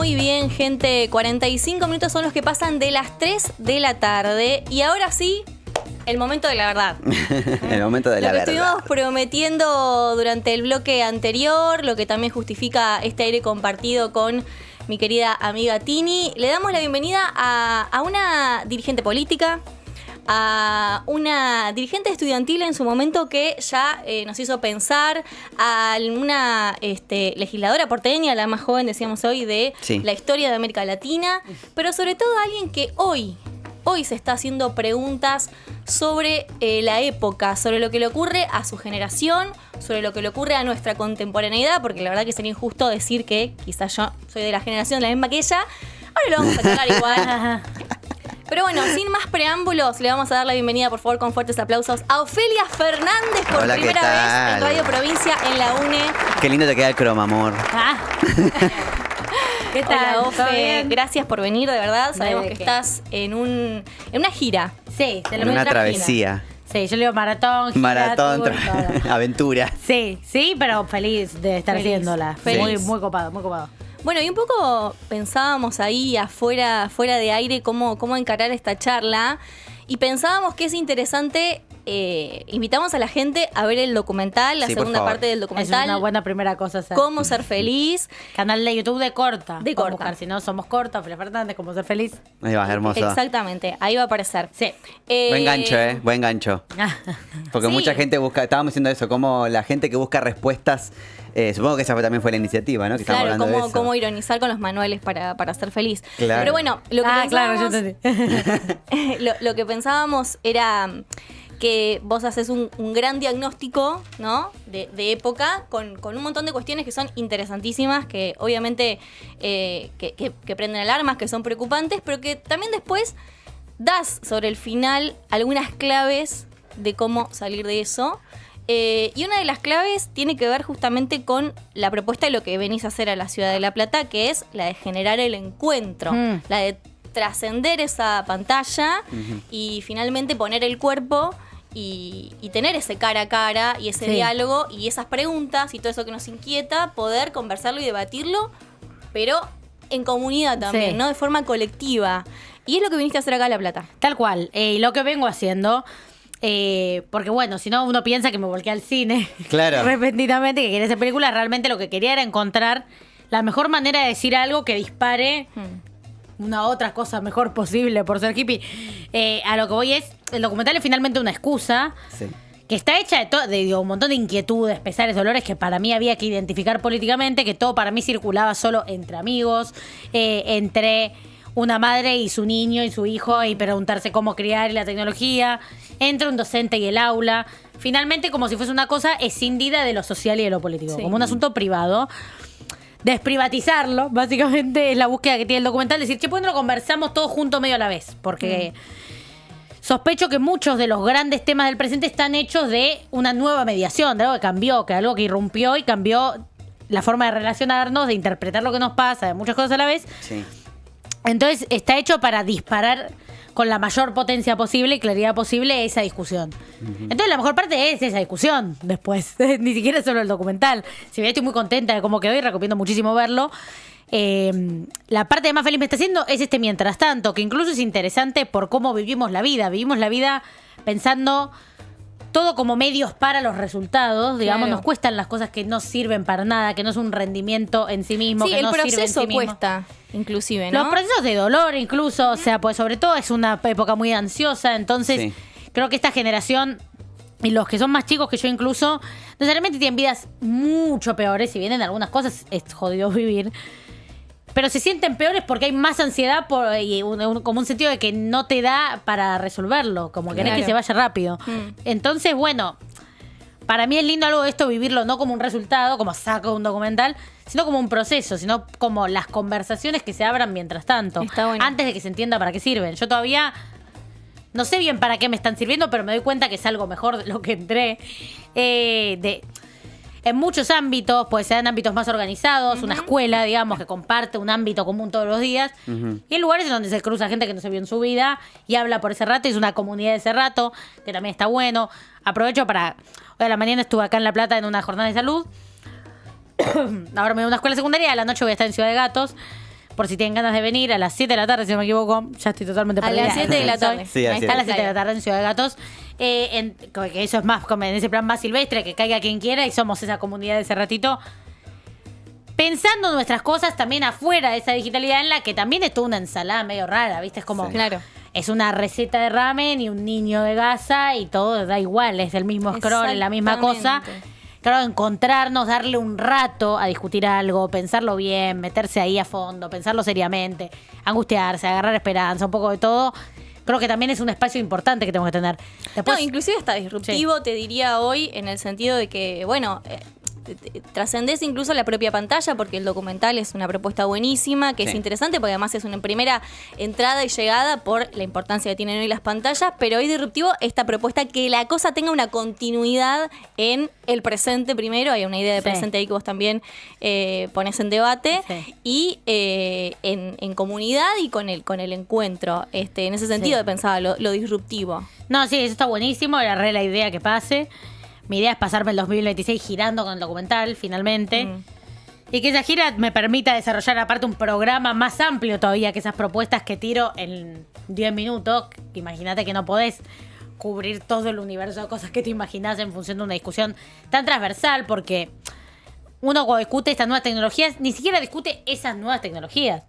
Muy bien, gente. 45 minutos son los que pasan de las 3 de la tarde. Y ahora sí, el momento de la verdad. El momento de la verdad. Lo que estuvimos prometiendo durante el bloque anterior, lo que también justifica este aire compartido con mi querida amiga Tini. Le damos la bienvenida a una dirigente política, a una dirigente estudiantil en su momento que ya nos hizo pensar, a una legisladora porteña, la más joven, decíamos hoy, de la historia de América Latina, pero sobre todo a alguien que hoy se está haciendo preguntas sobre la época, sobre lo que le ocurre a su generación, sobre lo que le ocurre a nuestra contemporaneidad, porque la verdad que sería injusto decir que quizás yo soy de la generación de la misma que ella. Ahora lo vamos a cagar igual. Pero bueno, sin más preámbulos, le vamos a dar la bienvenida, por favor, con fuertes aplausos, a Ofelia Fernández por Hola, primera vez en Radio Provincia, en la UNE. Qué lindo te queda el croma, amor. ¿Qué tal, Ofe? Gracias por venir, de verdad. Sabemos que estás en una gira. Sí, en una travesía. Sí, yo le digo maratón, gira, maratón, aventura. Sí, pero feliz de estar haciéndola. Feliz. Muy copado, muy copado. Bueno, y un poco pensábamos ahí fuera de aire cómo encarar esta charla, y pensábamos que es interesante, invitamos a la gente a ver el documental, la segunda parte del documental. Es una buena primera cosa hacer. Cómo ser feliz. Canal de YouTube de Corta. De Corta. Buscar, si no, somos Corta, Ofelia Fernández, Cómo ser feliz. Ahí va, hermoso. Exactamente, ahí va a aparecer. Sí. Buen gancho, buen gancho. Porque mucha gente busca, estábamos diciendo eso, como la gente que busca respuestas. Supongo que esa también fue la iniciativa, ¿no? Que claro, hablando de eso. cómo ironizar con los manuales para ser feliz. Claro. Pero bueno, lo que pensábamos, claro, yo entendí. lo que pensábamos era que vos haces un gran diagnóstico, ¿no? de época, con un montón de cuestiones que son interesantísimas, que obviamente que prenden alarmas, que son preocupantes, pero que también después das sobre el final algunas claves de cómo salir de eso. Y una de las claves tiene que ver justamente con la propuesta de lo que venís a hacer a la Ciudad de La Plata, que es la de generar el encuentro, la de trascender esa pantalla y finalmente poner el cuerpo y tener ese cara a cara y ese diálogo y esas preguntas y todo eso que nos inquieta, poder conversarlo y debatirlo, pero en comunidad también, ¿no? De forma colectiva. Y es lo que viniste a hacer acá a La Plata. Tal cual. Lo que vengo haciendo... porque bueno, si no uno piensa que me volqué al cine repentinamente, que quería hacer películas. Realmente lo que quería era encontrar la mejor manera de decir algo que dispare una otra cosa mejor posible por ser hippie. A lo que voy es, el documental es finalmente una excusa que está hecha de un montón de inquietudes, pesares, dolores que para mí había que identificar políticamente, que todo para mí circulaba solo entre amigos, entre una madre y su niño y su hijo, y preguntarse cómo criar y la tecnología, entre un docente y el aula, finalmente como si fuese una cosa escindida de lo social y de lo político, como un asunto privado. Desprivatizarlo, básicamente, es la búsqueda que tiene el documental, decir, ¿por qué no lo conversamos todos juntos medio a la vez? Porque sospecho que muchos de los grandes temas del presente están hechos de una nueva mediación, de algo que cambió, que algo que irrumpió y cambió la forma de relacionarnos, de interpretar lo que nos pasa, de muchas cosas a la vez. Sí. Entonces está hecho para disparar con la mayor potencia posible y claridad posible esa discusión. Entonces la mejor parte es esa discusión después, ni siquiera es solo el documental. Si bien estoy muy contenta de cómo quedó y recomiendo muchísimo verlo, la parte que más feliz me está haciendo es mientras tanto, que incluso es interesante por cómo vivimos la vida. Vivimos la vida pensando todo como medios para los resultados, digamos, nos cuestan las cosas que no sirven para nada, que no es un rendimiento en sí mismo, que no sirve en sí mismo. Sí, el proceso cuesta, inclusive, ¿no? Los procesos de dolor incluso, o sea, pues sobre todo es una época muy ansiosa, entonces creo que esta generación y los que son más chicos que yo incluso, necesariamente tienen vidas mucho peores, si bien en algunas cosas es jodido vivir, pero se sienten peores porque hay más ansiedad y como un sentido de que no te da para resolverlo, como querés que se vaya rápido. Entonces, bueno, para mí es lindo algo de esto vivirlo no como un resultado, como saco de un documental, sino como un proceso, sino como las conversaciones que se abran mientras tanto. Está bueno. Antes de que se entienda para qué sirven. Yo todavía no sé bien para qué me están sirviendo, pero me doy cuenta que es algo mejor de lo que entré. En muchos ámbitos, pues se dan ámbitos más organizados, una escuela, digamos, que comparte un ámbito común todos los días, y en lugares en donde se cruza gente que no se vio en su vida y habla por ese rato, y es una comunidad de ese rato, que también está bueno. Aprovecho para... Hoy a la mañana estuve acá en La Plata en una jornada de salud, ahora me voy a una escuela secundaria, a la noche voy a estar en Ciudad de Gatos. por si tienen ganas de venir, a las 7 de la tarde, si no me equivoco. Ya estoy totalmente perdida. A las 7 de la tarde. Sí, Ahí está a las 7 de la tarde en Ciudad de Gatos. Que eso es más como en ese plan más silvestre, que caiga quien quiera, y somos esa comunidad de ese ratito. Pensando nuestras cosas también afuera de esa digitalidad, en la que también es toda una ensalada medio rara, ¿viste? Es como... Sí. Claro. Es una receta de ramen y un niño de Gaza y todo da igual, es el mismo scroll, es la misma cosa. Claro, encontrarnos, darle un rato a discutir algo, pensarlo bien, meterse ahí a fondo, pensarlo seriamente, angustiarse, agarrar esperanza, un poco de todo. Creo que también es un espacio importante que tenemos que tener. Después, no, inclusive hasta disruptivo, sí. Te diría hoy, en el sentido de que, bueno... trascendés incluso la propia pantalla, porque el documental es una propuesta buenísima, que es interesante porque además es una primera entrada y llegada por la importancia que tienen hoy las pantallas, pero hoy disruptivo esta propuesta que la cosa tenga una continuidad en el presente primero. Hay una idea de presente ahí que vos también pones en debate, y en comunidad y con el encuentro, en ese sentido de pensar lo disruptivo. No, sí, eso está buenísimo, era re la idea que pase. Mi idea es pasarme el 2026 girando con el documental, finalmente. Y que esa gira me permita desarrollar aparte un programa más amplio todavía que esas propuestas que tiro en 10 minutos. Imagínate que no podés cubrir todo el universo de cosas que te imaginás en función de una discusión tan transversal, porque uno cuando discute estas nuevas tecnologías, ni siquiera discute esas nuevas tecnologías.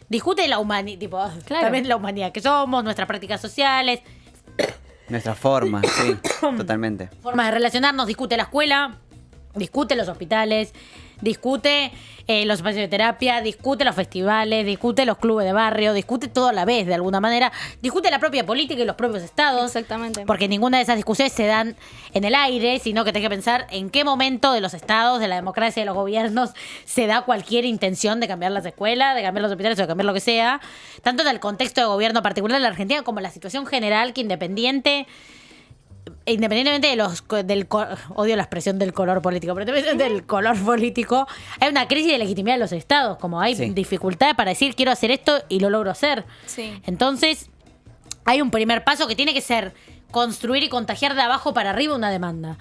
Discute la humanidad, tipo, también la humanidad que somos, nuestras prácticas sociales... Nuestra forma, sí, totalmente. Formas de relacionarnos, discute la escuela, discute los hospitales, discute los espacios de terapia, discute los festivales, discute los clubes de barrio, discute todo a la vez, de alguna manera. Discute la propia política y los propios estados. Exactamente. Porque ninguna de esas discusiones se dan en el aire, sino que tenés que pensar en qué momento de los estados, de la democracia, de los gobiernos, se da cualquier intención de cambiar las escuelas, de cambiar los hospitales o de cambiar lo que sea. Tanto en el contexto de gobierno particular de la Argentina como en la situación general, que independientemente odio la expresión del color político, pero independientemente del color político, hay una crisis de legitimidad de los estados, como hay dificultad para decir quiero hacer esto y lo logro hacer. Entonces hay un primer paso que tiene que ser construir y contagiar de abajo para arriba una demanda,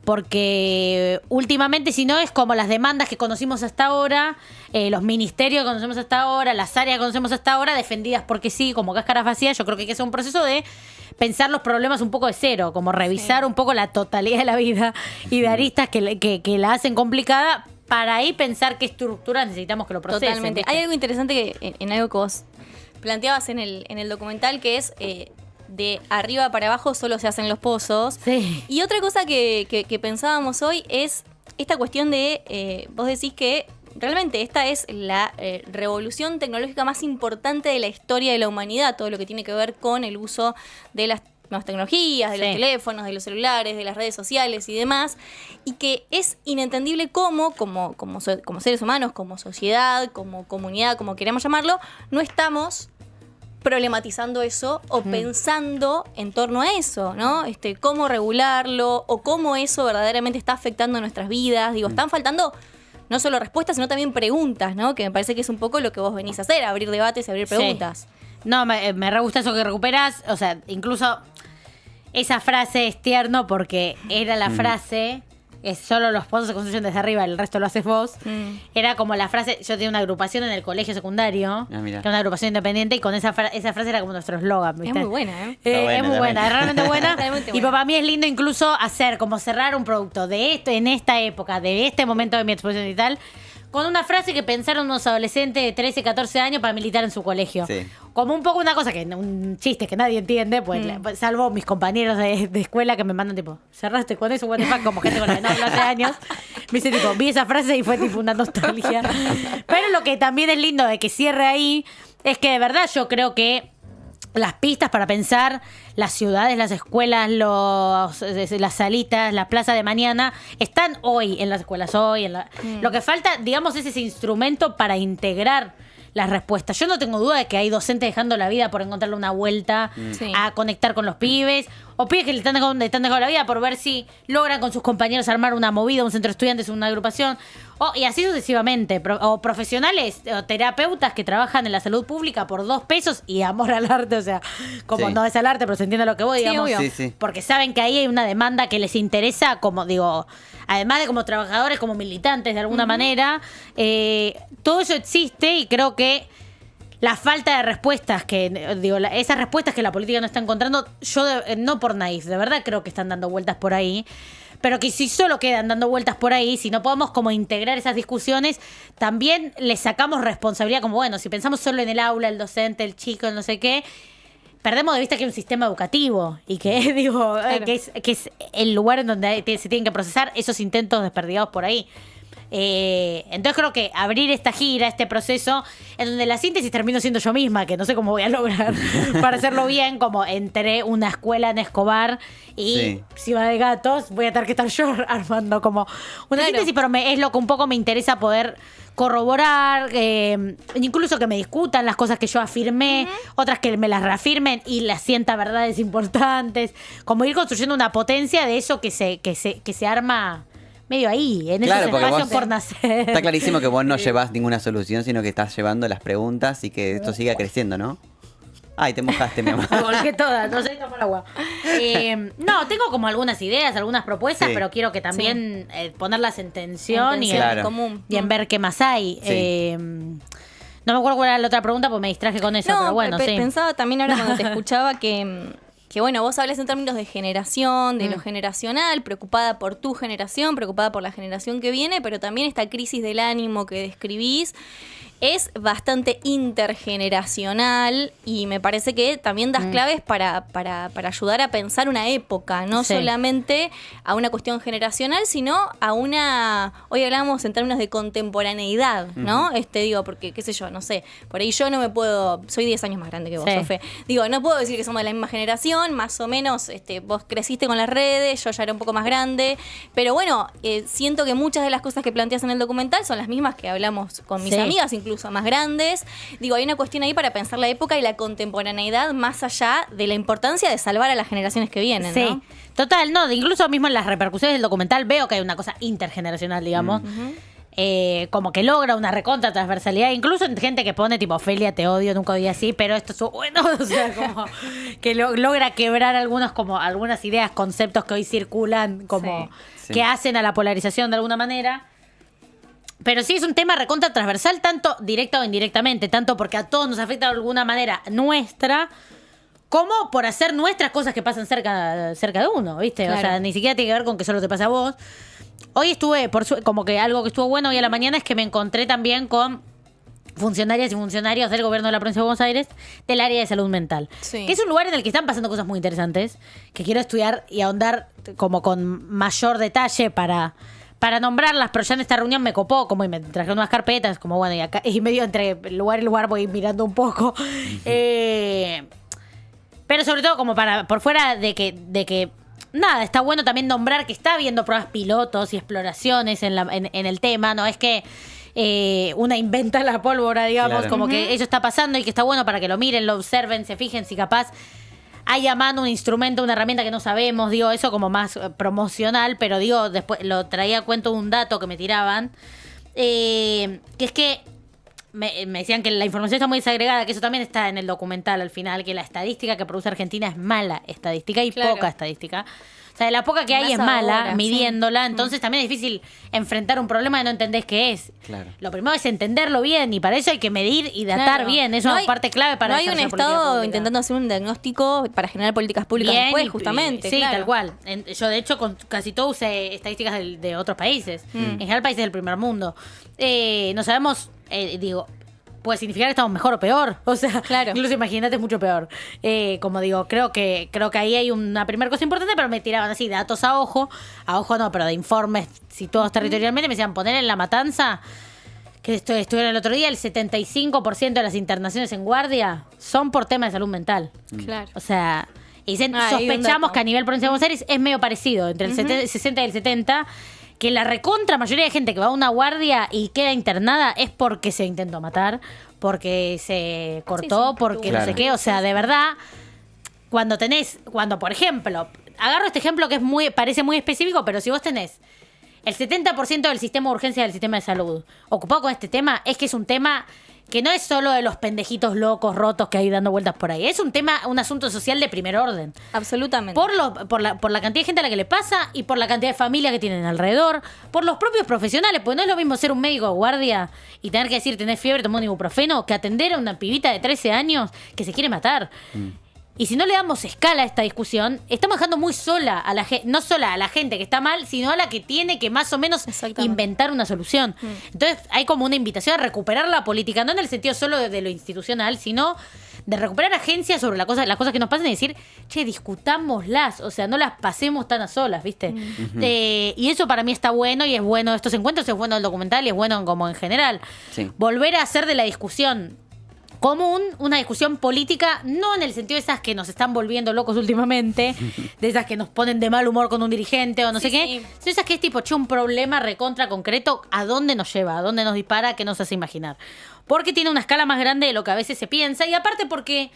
porque últimamente si no es como las demandas que conocimos hasta ahora, los ministerios que conocemos hasta ahora, las áreas que conocemos hasta ahora, defendidas porque sí, como cáscaras vacías. Yo creo que hay que hacer un proceso de pensar los problemas un poco de cero, como revisar un poco la totalidad de la vida y de aristas que la hacen complicada, para ahí pensar qué estructuras necesitamos que lo procesen. Totalmente. ¿Viste? Hay algo interesante que en algo que vos planteabas en el documental, que es de arriba para abajo solo se hacen los pozos. Y otra cosa que pensábamos hoy es esta cuestión de, vos decís que realmente esta es la revolución tecnológica más importante de la historia de la humanidad, todo lo que tiene que ver con el uso de las nuevas tecnologías, de los teléfonos, de los celulares, de las redes sociales y demás, y que es inentendible cómo, como seres humanos, como sociedad, como comunidad, como queramos llamarlo, no estamos problematizando eso o pensando en torno a eso, ¿no? Cómo regularlo o cómo eso verdaderamente está afectando nuestras vidas. Digo, están faltando no solo respuestas, sino también preguntas, ¿no? Que me parece que es un poco lo que vos venís a hacer, abrir debates y abrir preguntas. No, me re gusta eso que recuperás. O sea, incluso esa frase es tierno porque era la frase... Es solo los pozos se construyen desde arriba, el resto lo haces vos. Era como la frase, yo tenía una agrupación en el colegio secundario, que era una agrupación independiente, y con esa frase era como nuestro eslogan, ¿viste? Es muy buena, ¿eh? Es muy buena, es realmente buena. Y para mí es lindo incluso hacer, como cerrar un producto de esto, en esta época, de este momento de mi exposición y tal, con una frase que pensaron unos adolescentes de 13, 14 años para militar en su colegio. Como un poco una cosa un chiste que nadie entiende, pues salvo mis compañeros de escuela que me mandan tipo, ¿cerraste con eso? Como gente con la que no hablo hace años. Me dice tipo, vi esa frase y fue tipo una nostalgia. Pero lo que también es lindo de que cierre ahí es que de verdad yo creo que las pistas para pensar las ciudades, las escuelas, las salitas, la plaza de mañana, están hoy en las escuelas, hoy en lo que falta, digamos, es ese instrumento para integrar las respuestas. Yo no tengo duda de que hay docentes dejando la vida por encontrarle una vuelta a conectar con los pibes, o pibes que le están dejando la vida por ver si logran con sus compañeros armar una movida, un centro de estudiantes, una agrupación, y así sucesivamente, o profesionales o terapeutas que trabajan en la salud pública por 2 pesos y amor al arte, o sea, como no es al arte, pero se entiende lo que voy, digamos, porque saben que ahí hay una demanda que les interesa, como digo, además de como trabajadores, como militantes de alguna manera, todo eso existe y creo que la falta de respuestas esas respuestas que la política no está encontrando, yo no por naif, de verdad creo que están dando vueltas por ahí, pero que si solo quedan dando vueltas por ahí, si no podemos como integrar esas discusiones, también le sacamos responsabilidad, como bueno, si pensamos solo en el aula, el docente, el chico, el no sé qué, perdemos de vista que hay un sistema educativo y que que es el lugar en donde se tienen que procesar esos intentos desperdigados por ahí. Entonces creo que abrir esta gira, este proceso, en donde la síntesis termino siendo yo misma, que no sé cómo voy a lograr para hacerlo bien, como entré una escuela en Escobar y si va de gatos, voy a tener que estar yo armando como una síntesis, pero es lo que un poco me interesa poder corroborar, incluso que me discutan las cosas que yo afirmé, otras que me las reafirmen y las sienta verdades importantes, como ir construyendo una potencia de eso que se arma medio ahí, en ese espacio por nacer. Está clarísimo que vos no llevás ninguna solución, sino que estás llevando las preguntas y que esto siga creciendo, ¿no? Ay, te mojaste, mi amor. Me volqué toda, no sé, tomar agua. No, tengo como algunas ideas, algunas propuestas, pero quiero que también ponerlas en tensión y en ver qué más hay. No me acuerdo cuál era la otra pregunta porque me distraje con eso, pero bueno, pensaba también ahora cuando te escuchaba que bueno, vos hablas en términos de generación, de lo generacional, preocupada por tu generación, preocupada por la generación que viene, pero también esta crisis del ánimo que describís es bastante intergeneracional y me parece que también das claves para ayudar a pensar una época, no solamente a una cuestión generacional, sino a hoy hablamos en términos de contemporaneidad, ¿no? Digo, porque, qué sé yo, no sé, por ahí yo no me puedo, soy 10 años más grande que vos, Sofe. Digo, no puedo decir que somos de la misma generación, más o menos, vos creciste con las redes, yo ya era un poco más grande, pero bueno, siento que muchas de las cosas que planteas en el documental son las mismas que hablamos con mis amigas, incluso más grandes. Digo, hay una cuestión ahí para pensar la época y la contemporaneidad más allá de la importancia de salvar a las generaciones que vienen, ¿no? Total, no, incluso mismo en las repercusiones del documental veo que hay una cosa intergeneracional, digamos. Como que logra una recontra transversalidad, incluso en gente que pone tipo Ofelia, te odio, nunca oí así, pero esto es bueno, o sea, como que logra quebrar algunas ideas, conceptos que hoy circulan, como que hacen a la polarización de alguna manera. Pero sí es un tema recontra transversal, tanto directa o indirectamente, tanto porque a todos nos afecta de alguna manera nuestra, como por hacer nuestras cosas que pasan cerca de uno, ¿viste? Claro. O sea, ni siquiera tiene que ver con que solo te pasa a vos. Hoy estuve, como que algo que estuvo bueno hoy a la mañana es que me encontré también con funcionarias y funcionarios del gobierno de la provincia de Buenos Aires del área de salud mental. Que es un lugar en el que están pasando cosas muy interesantes, que quiero estudiar y ahondar como con mayor detalle para nombrarlas, pero ya en esta reunión me copó, como y me traje unas carpetas, como bueno, y medio entre lugar y lugar voy mirando un poco. Pero sobre todo como por fuera de que nada, está bueno también nombrar que está habiendo pruebas pilotos y exploraciones en el tema, no es que una inventa la pólvora, digamos, como que eso está pasando y que está bueno para que lo miren, lo observen, se fijen si capaz hay a mano un instrumento, una herramienta que no sabemos, digo, eso como más promocional, pero digo, después lo traía a cuento un dato que me tiraban, que es que me decían que la información está muy desagregada, que eso también está en el documental al final, que la estadística que produce Argentina es mala estadística y poca estadística. O sea, la poca que hay es mala, midiéndola, entonces también es difícil enfrentar un problema que no entendés qué es. Claro. Lo primero es entenderlo bien y para eso hay que medir y datar bien, eso es parte clave para no hay un Estado intentando hacer un diagnóstico para generar políticas públicas bien, después, justamente. Sí, tal cual. Yo, de hecho, con casi todo usé estadísticas de otros países, en general países del primer mundo. No sabemos, puede significar que estamos mejor o peor. O sea, incluso imagínate, es mucho peor. Como digo, creo que ahí hay una primera cosa importante, pero me tiraban así datos a ojo no, pero de informes situados territorialmente, me decían poner en La Matanza, que estuvieron el otro día, el 75% de las internaciones en guardia son por temas de salud mental. Claro. O sea, y sospechamos que a nivel provincia de Buenos Aires es medio parecido, entre el 60 y el 70%, que la recontra mayoría de gente que va a una guardia y queda internada es porque se intentó matar, porque se cortó, porque no sé qué. O sea, de verdad, cuando, por ejemplo, agarro este ejemplo que parece muy específico, pero si vos tenés el 70% del sistema de urgencia del sistema de salud ocupado con este tema, es que es un tema que no es solo de los pendejitos locos rotos que hay dando vueltas por ahí. Es un asunto social de primer orden. Absolutamente. Por la cantidad de gente a la que le pasa y por la cantidad de familia que tienen alrededor, por los propios profesionales, porque no es lo mismo ser un médico de guardia y tener que decir tenés fiebre, tomó un ibuprofeno, que atender a una pibita de 13 años que se quiere matar. Y si no le damos escala a esta discusión, estamos dejando muy sola a la gente, no sola a la gente que está mal, sino a la que tiene que más o menos inventar una solución. Entonces hay como una invitación a recuperar la política, no en el sentido solo de lo institucional, sino de recuperar agencias sobre las cosas que nos pasan y decir, che, discutámoslas, o sea, no las pasemos tan a solas, ¿viste? Y eso para mí está bueno, y es bueno estos encuentros, es bueno el documental y es bueno como en general. Sí. Volver a hacer de la discusión común una discusión política, no en el sentido de esas que nos están volviendo locos últimamente, de esas que nos ponen de mal humor con un dirigente o no sé qué, sino esas que es tipo, un problema recontra concreto, ¿a dónde nos lleva? ¿A dónde nos dispara? ¿Qué nos hace imaginar? Porque tiene una escala más grande de lo que a veces se piensa, y aparte porque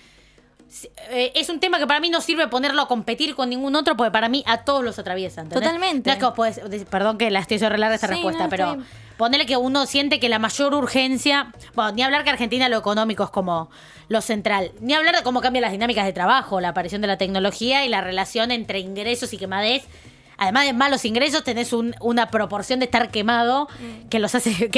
es un tema que para mí no sirve ponerlo a competir con ningún otro, porque para mí a todos los atraviesa, ¿entendés? Totalmente. No es que vos podés, perdón que la estoy sobre larga esta respuesta, no, pero ponele que uno siente que la mayor urgencia, bueno, ni hablar que Argentina lo económico es como lo central, ni hablar de cómo cambian las dinámicas de trabajo, la aparición de la tecnología y la relación entre ingresos y quemadez. Además de malos ingresos, tenés una proporción de estar quemado que los hace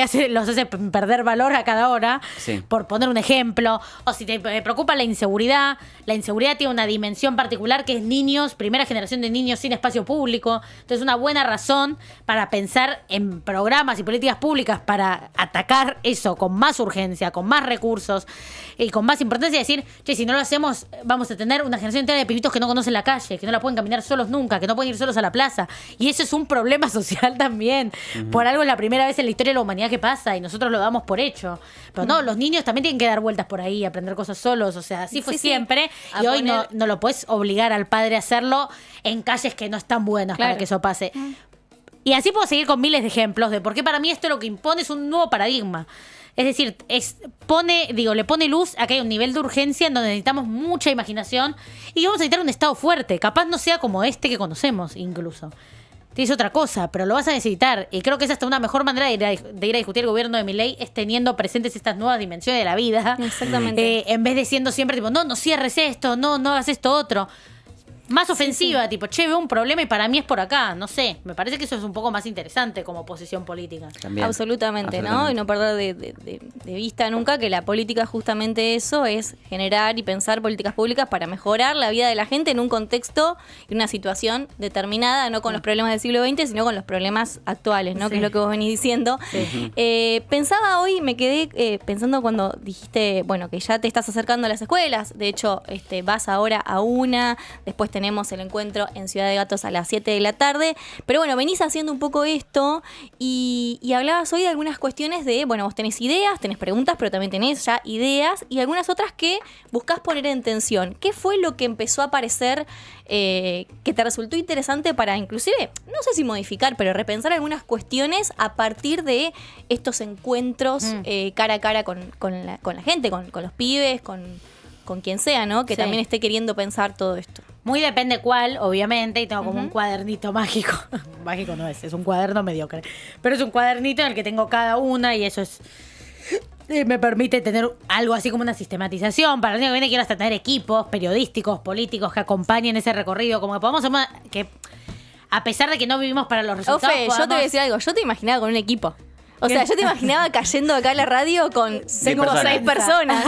perder valor a cada hora, por poner un ejemplo. O si te preocupa la inseguridad tiene una dimensión particular que es niños, primera generación de niños sin espacio público. Entonces, una buena razón para pensar en programas y políticas públicas para atacar eso con más urgencia, con más recursos y con más importancia. Decir, che, si no lo hacemos, vamos a tener una generación entera de pibitos que no conocen la calle, que no la pueden caminar solos nunca, que no pueden ir solos a la plaza. Y eso es un problema social también. Por algo es la primera vez en la historia de la humanidad que pasa y nosotros lo damos por hecho. Pero no, los niños también tienen que dar vueltas por ahí, aprender cosas solos. O sea, así fue siempre. Y hoy no lo puedes obligar al padre a hacerlo en calles que no están buenas para que eso pase. Y así puedo seguir con miles de ejemplos de por qué para mí esto lo que impone es un nuevo paradigma. Es decir, le pone luz a que hay un nivel de urgencia en donde necesitamos mucha imaginación y vamos a necesitar un Estado fuerte. Capaz no sea como este que conocemos, incluso. Es otra cosa, pero lo vas a necesitar. Y creo que es hasta una mejor manera de ir a discutir el gobierno de Milei, es teniendo presentes estas nuevas dimensiones de la vida. Exactamente. En vez de siendo siempre tipo, no cierres esto, no hagas esto otro. Más ofensiva, tipo, che, veo un problema y para mí es por acá. No sé, me parece que eso es un poco más interesante como posición política. También. Absolutamente, ¿no? Y no perder de vista nunca que la política justamente eso es generar y pensar políticas públicas para mejorar la vida de la gente en un contexto y una situación determinada, no con los problemas del siglo XX, sino con los problemas actuales, ¿no? Que es lo que vos venís diciendo. Pensaba hoy, me quedé pensando cuando dijiste, bueno, que ya te estás acercando a las escuelas. De hecho, vas ahora a una, después tenemos el encuentro en Ciudad de Gatos a las 7 de la tarde. Pero bueno, venís haciendo un poco esto y hablabas hoy de algunas cuestiones de, bueno, vos tenés ideas, tenés preguntas, pero también tenés ya ideas y algunas otras que buscás poner en tensión. ¿Qué fue lo que empezó a aparecer que te resultó interesante para inclusive, no sé si modificar, pero repensar algunas cuestiones a partir de estos encuentros cara a cara con la gente, con los pibes, con quien sea, ¿no? Que también esté queriendo pensar todo esto. Muy depende cuál, obviamente, y tengo como un cuadernito mágico. Mágico no es un cuaderno mediocre. Pero es un cuadernito en el que tengo cada una y eso es... me permite tener algo así como una sistematización. Para el año que viene quiero hasta tener equipos periodísticos, políticos que acompañen ese recorrido. Como que podamos hacer que a pesar de que no vivimos para los resultados... Ofe, yo te voy a decir algo. Yo te imaginaba con un equipo. O sea, yo te imaginaba cayendo acá a la radio con 5 o 6 personas.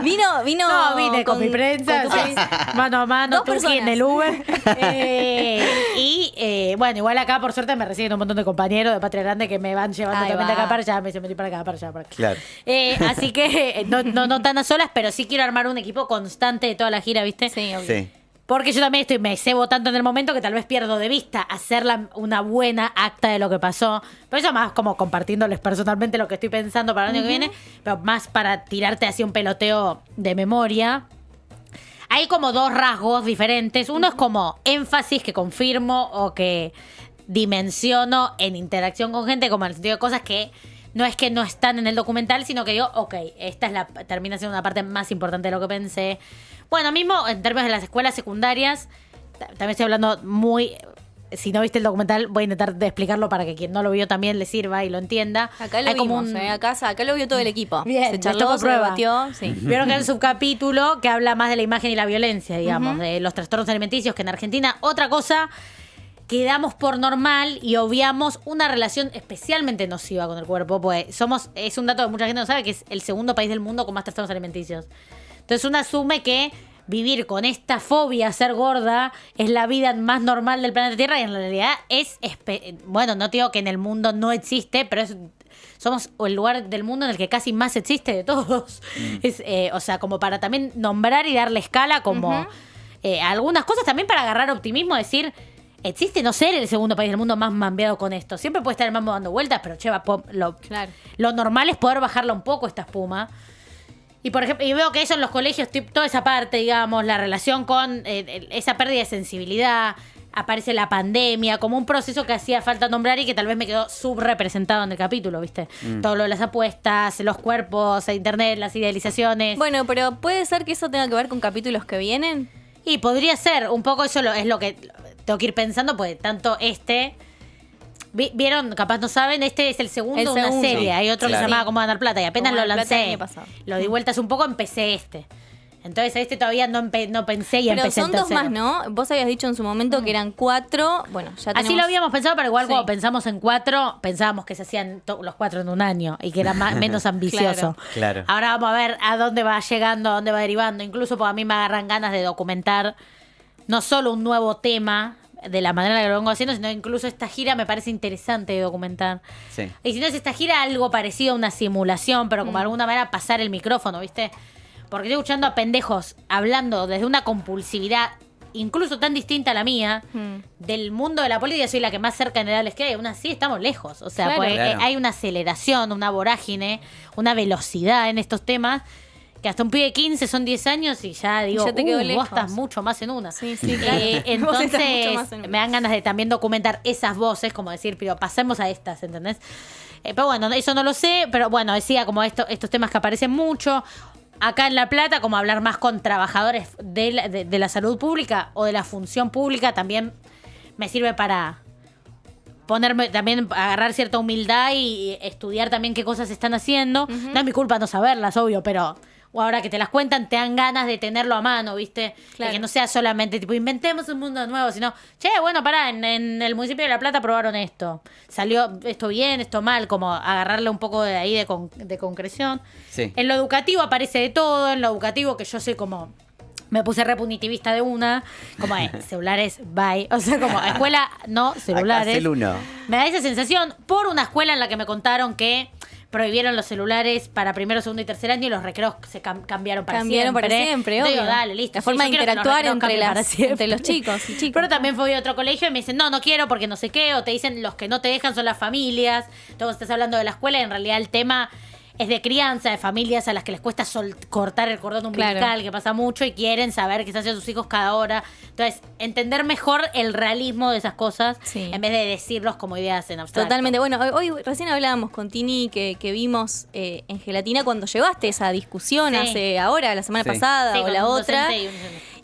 Vine con mi prensa, mano a mano, tú en el Uber. Bueno, igual acá por suerte me reciben un montón de compañeros de Patria Grande que me van llevando también de acá para allá, me dicen venir para acá, para allá, para acá. Claro. Así que no tan a solas, pero sí quiero armar un equipo constante de toda la gira, ¿viste? Sí, obvio. Sí. Porque yo también me cebo tanto en el momento que tal vez pierdo de vista hacer una buena acta de lo que pasó. Pero eso más como compartiéndoles personalmente lo que estoy pensando para el año que viene, pero más para tirarte así un peloteo de memoria. Hay como dos rasgos diferentes. Uno es como énfasis que confirmo o que dimensiono en interacción con gente, como en el sentido de cosas que no es que no están en el documental, sino que digo, ok, esta termina siendo una parte más importante de lo que pensé. Bueno, mismo en términos de las escuelas secundarias, también estoy hablando muy... Si no viste el documental, voy a intentar de explicarlo para que quien no lo vio también le sirva y lo entienda. Acá lo vimos, acá lo vio todo el equipo. Bien, se charló, se debatió. Sí. Vieron que hay un subcapítulo que habla más de la imagen y la violencia, digamos, de los trastornos alimenticios, que en Argentina, otra cosa que damos por normal y obviamos una relación especialmente nociva con el cuerpo, pues es un dato que mucha gente no sabe, que es el segundo país del mundo con más trastornos alimenticios. Entonces uno asume que vivir con esta fobia a ser gorda es la vida más normal del planeta Tierra y en realidad bueno, no digo que en el mundo no existe, pero somos el lugar del mundo en el que casi más existe de todos. O sea, como para también nombrar y darle escala como algunas cosas también para agarrar optimismo, decir, existe no ser el segundo país del mundo más mambeado con esto. Siempre puede estar el mambo dando vueltas, pero lo normal es poder bajarla un poco esta espuma. Y por ejemplo, y veo que eso en los colegios, toda esa parte, digamos, la relación con esa pérdida de sensibilidad, aparece la pandemia, como un proceso que hacía falta nombrar y que tal vez me quedó subrepresentado en el capítulo, ¿viste? Todo lo de las apuestas, los cuerpos, internet, las idealizaciones. Bueno, pero ¿puede ser que eso tenga que ver con capítulos que vienen? Y podría ser, un poco eso es lo que tengo que ir pensando, pues tanto ¿vieron? Capaz no saben, este es el segundo de una serie. Hay otro que se llamaba Cómo ganar plata y apenas lo lancé. Lo di vueltas un poco, empecé Entonces todavía no pensé y empecé son dos más, ¿no? Vos habías dicho en su momento que eran 4. Bueno, ya tenemos... Así lo habíamos pensado, pero igual cuando pensamos en 4, pensábamos que se hacían los 4 en un año y que era menos ambicioso. Claro. Ahora vamos a ver a dónde va llegando, a dónde va derivando. Incluso porque a mí me agarran ganas de documentar no solo un nuevo tema de la manera en la que lo vengo haciendo, sino incluso esta gira me parece interesante de documentar. Sí. Y si no es esta gira, algo parecido a una simulación, pero como de alguna manera pasar el micrófono, ¿viste? Porque estoy escuchando a pendejos hablando desde una compulsividad incluso tan distinta a la mía, del mundo de la política. Soy la que más cerca en edad les queda, y aún así estamos lejos. O sea, hay una aceleración, una vorágine, una velocidad en estos temas, que hasta un pibe de 15 son 10 años y ya digo, ya te quedo lejos. Vos estás mucho más en una. Sí, claro. Entonces me dan ganas de también documentar esas voces, como decir, pero pasemos a estas, ¿entendés? Pero bueno, eso no lo sé, pero bueno, decía como estos temas que aparecen mucho. Acá en La Plata, como hablar más con trabajadores de la salud pública o de la función pública, también me sirve para ponerme, también agarrar cierta humildad y estudiar también qué cosas están haciendo. No es mi culpa no saberlas, obvio, pero ahora que te las cuentan, te dan ganas de tenerlo a mano, ¿viste? Claro. De que no sea solamente tipo, inventemos un mundo nuevo, sino, bueno, pará, en el municipio de La Plata probaron esto. Salió esto bien, esto mal, como agarrarle un poco de ahí de concreción. Sí. En lo educativo aparece de todo, en lo educativo que yo soy como... Me puse repunitivista de una, como celulares, bye. O sea, como escuela, no, celulares. Acá uno. Me da esa sensación por una escuela en la que me contaron que prohibieron los celulares para primero, segundo y tercer año y los recreos se cambiaron para siempre. Obvio. Digo, dale, listo. La forma de interactuar entre los chicos y chicas. Pero también fui a otro colegio y me dicen, no quiero porque no sé qué, o te dicen los que no te dejan son las familias. Entonces estás hablando de la escuela y en realidad el tema es de crianza, de familias a las que les cuesta cortar el cordón umbilical, que pasa mucho, y quieren saber qué se hacen sus hijos cada hora. Entonces, entender mejor el realismo de esas cosas en vez de decirlos como ideas en abstracto. Totalmente. Bueno, hoy recién hablábamos con Tini que vimos en Gelatina cuando llevaste esa discusión hace ahora, la semana pasada o la otra.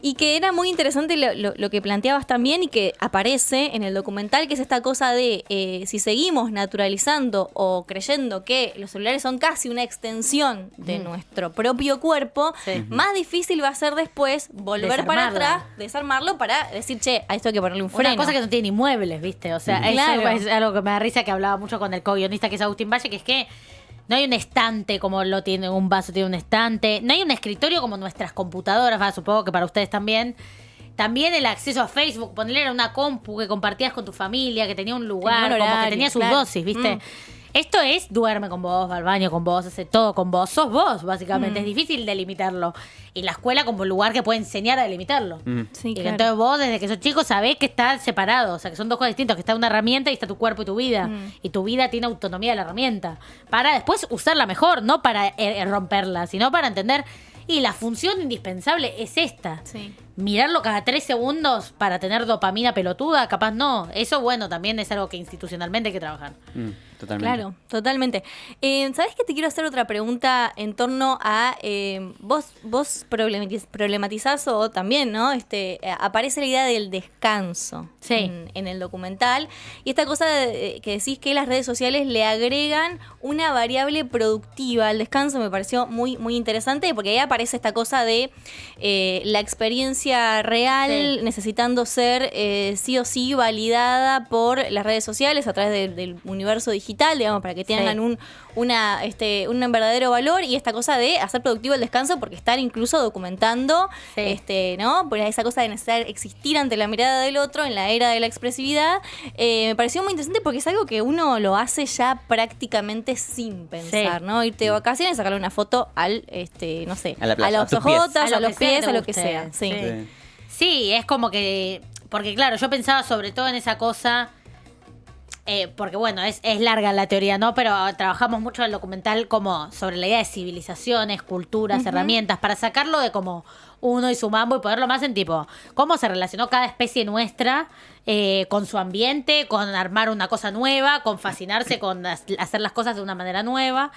Y que era muy interesante lo que planteabas también y que aparece en el documental, que es esta cosa de si seguimos naturalizando o creyendo que los celulares son casi una extensión de nuestro propio cuerpo, más difícil va a ser después volver para atrás, desarmarlo para decir, a esto hay que ponerle un freno. Una cosa que no tiene ni muebles, ¿viste? O sea, es algo que me da risa, que hablaba mucho con el co-guionista que es Agustín Valle, que es que no hay un estante como lo tiene un vaso, tiene un estante. No hay un escritorio como nuestras computadoras, supongo que para ustedes también. También el acceso a Facebook, ponerle una compu que compartías con tu familia, que tenía un lugar, como que tenía sus dosis, ¿viste? Esto es, duerme con vos, va al baño con vos, hace todo con vos. Sos vos, básicamente. Es difícil delimitarlo. Y la escuela como lugar que puede enseñar a delimitarlo. Sí, y que entonces vos, desde que sos chico, sabés que está separado. O sea, que son dos cosas distintas. Que está una herramienta y está tu cuerpo y tu vida. Y tu vida tiene autonomía de la herramienta. Para después usarla mejor. No para romperla, sino para entender... Y la función indispensable es esta. Mirarlo cada 3 segundos para tener dopamina pelotuda, capaz no. Eso, bueno, también es algo que institucionalmente hay que trabajar. totalmente. Claro, totalmente. ¿Sabés que te quiero hacer otra pregunta en torno a vos problematizás o también, ¿no? Aparece la idea del descanso en el documental y esta cosa que decís que las redes sociales le agregan una variable productiva al descanso me pareció muy, muy interesante porque ahí aparece esta cosa de la experiencia real necesitando ser sí o sí validada por las redes sociales a través del universo digital, digamos, para que tengan un verdadero valor y esta cosa de hacer productivo el descanso porque estar incluso documentando, ¿no? Por esa cosa de necesitar existir ante la mirada del otro en la era de la expresividad, me pareció muy interesante porque es algo que uno lo hace ya prácticamente sin pensar, ¿no? Irte de vacaciones, sacarle una foto al, no sé, a la playa, a los ojotas, a los pies, a lo que sea. Sí, es como que, porque claro, yo pensaba sobre todo en esa cosa. Porque bueno, es larga la teoría, ¿no? Pero trabajamos mucho en el documental como sobre la idea de civilizaciones, culturas, herramientas, para sacarlo de como uno y su mambo y ponerlo más en tipo, cómo se relacionó cada especie nuestra con su ambiente, con armar una cosa nueva, con fascinarse, con hacer las cosas de una manera nueva.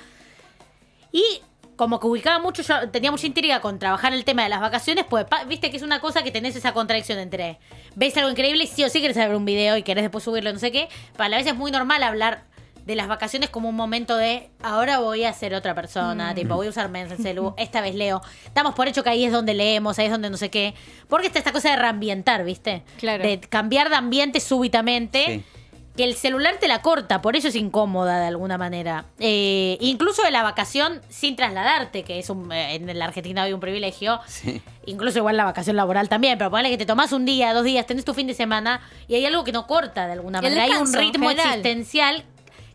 Y como que ubicaba mucho, yo tenía mucha intriga con trabajar el tema de las vacaciones, pues viste que es una cosa que tenés esa contradicción entre ves algo increíble y sí o sí querés ver un video y querés después subirlo, no sé qué, pero a la vez es muy normal hablar de las vacaciones como un momento de ahora voy a ser otra persona, tipo voy a usar Celu, esta vez leo, damos por hecho que ahí es donde leemos, ahí es donde no sé qué, porque está esta cosa de reambientar, ¿viste? Claro. De cambiar de ambiente súbitamente. Sí. Que el celular te la corta, por eso es incómoda de alguna manera. Incluso de la vacación sin trasladarte, que es en la Argentina hoy un privilegio. Sí. Incluso igual la vacación laboral también, pero ponele que te tomás un día, 2 días, tenés tu fin de semana y hay algo que no corta de alguna manera. Hay un ritmo existencial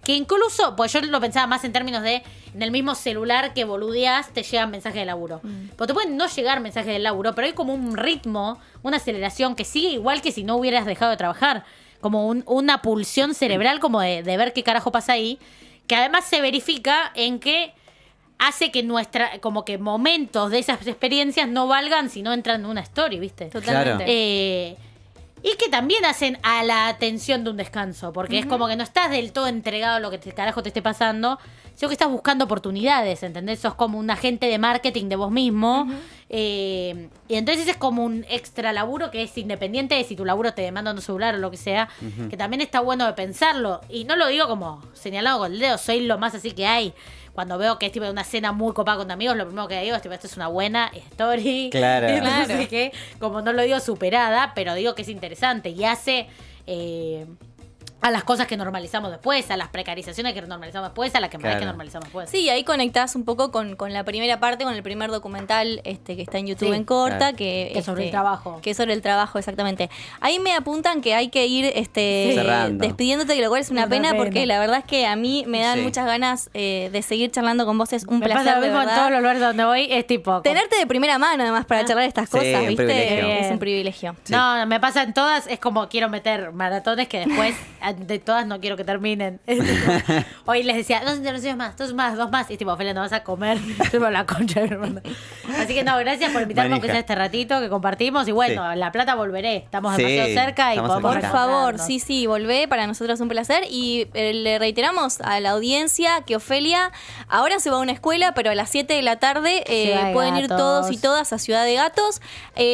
que incluso, pues yo lo pensaba más en términos de en el mismo celular que boludeás te llegan mensajes de laburo. Porque te pueden no llegar mensajes de laburo, pero hay como un ritmo, una aceleración que sigue igual que si no hubieras dejado de trabajar. Como una pulsión cerebral como de ver qué carajo pasa ahí, que además se verifica en que hace que como que momentos de esas experiencias no valgan si no entran en una story, ¿viste? Totalmente. Claro. Y que también hacen a la atención de un descanso, porque es como que no estás del todo entregado a lo que carajo te esté pasando, sino que estás buscando oportunidades, ¿entendés? Sos como un agente de marketing de vos mismo. Y entonces es como un extra laburo que es independiente de si tu laburo te demanda un celular o lo que sea, que también está bueno de pensarlo. Y no lo digo como señalado con el dedo, soy lo más así que hay. Cuando veo que es tipo de una cena muy copada con amigos, lo primero que digo es tipo, esto es una buena story. Claro. No sé qué, como no lo digo superada, pero digo que es interesante y hace a las cosas que normalizamos después, a las precarizaciones que normalizamos después, a las que que normalizamos después. Sí, ahí conectás un poco con la primera parte, con el primer documental que está en YouTube en corta, que es sobre el trabajo. Que es sobre el trabajo, exactamente. Ahí me apuntan que hay que ir despidiéndote, lo cual es una pena porque la verdad es que a mí me dan muchas ganas de seguir charlando con vos, es un placer. Pasa lo mismo en todos los lugares donde voy, es tipo... Tenerte de primera mano además para charlar estas cosas, ¿viste? Es un privilegio. Sí. No, me pasa en todas, es como quiero meter maratones que después... de todas no quiero que terminen. Hoy les decía, 2 intervenciones más, 2 más. Y tipo, Ophelia, no vas a comer. Yo me la concha de mi hermana. Así que no, gracias por invitarme aunque sea este ratito que compartimos. Y bueno, La Plata volveré. Estamos demasiado cerca y podemos... Por favor, sí, volvé. Para nosotros es un placer. Y le reiteramos a la audiencia que Ofelia ahora se va a una escuela, pero a las 7 de la tarde pueden ir todos y todas a Ciudad de Gatos.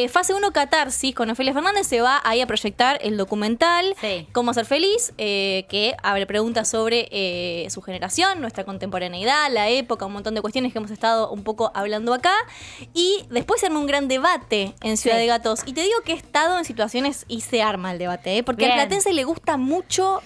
Fase 1 Catarsis con Ofelia Fernández. Se va ahí a proyectar el documental Cómo ser feliz. Que abre preguntas sobre su generación, nuestra contemporaneidad, la época, un montón de cuestiones que hemos estado un poco hablando acá. Y después se arma un gran debate en Ciudad de Gatos. Y te digo que he estado en situaciones y se arma el debate, porque al platense le gusta mucho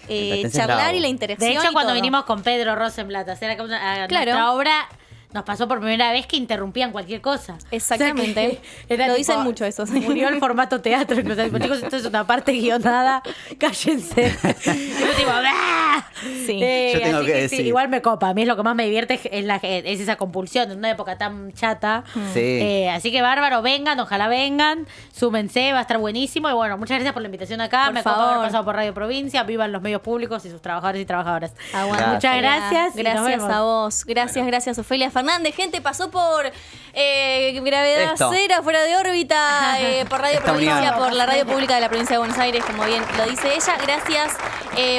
charlar y la interacción. De hecho, cuando vinimos con Pedro Rosenblatt a hacer nuestra obra... Nos pasó por primera vez que interrumpían cualquier cosa. Exactamente. O sea, lo dicen mucho eso. Murió el formato teatro. Chicos, esto es una parte guionada. Cállense. Y yo tipo, ¡ah! Sí. Yo tengo que decir. Sí, igual me copa. A mí es lo que más me divierte es esa compulsión en una época tan chata. Sí. Así que bárbaro, vengan, ojalá vengan. Súmense, va a estar buenísimo. Y bueno, muchas gracias por la invitación acá. Me copa haber pasado por Radio Provincia. Vivan los medios públicos y sus trabajadores y trabajadoras. Muchas gracias. Gracias a vos. Gracias, Ofelia Fernández. Gente, pasó por Gravedad Cero, Fuera de Órbita, por Radio Provincia, por la radio pública de la provincia de Buenos Aires, como bien lo dice ella. Gracias.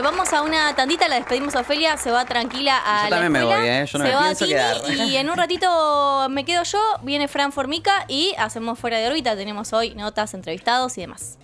Vamos a una tandita, la despedimos a Ofelia, se va tranquila a la escuela. Yo también me voy, yo no me pienso quedar. Y en un ratito me quedo yo, viene Fran Formica y hacemos Fuera de Órbita. Tenemos hoy notas, entrevistados y demás.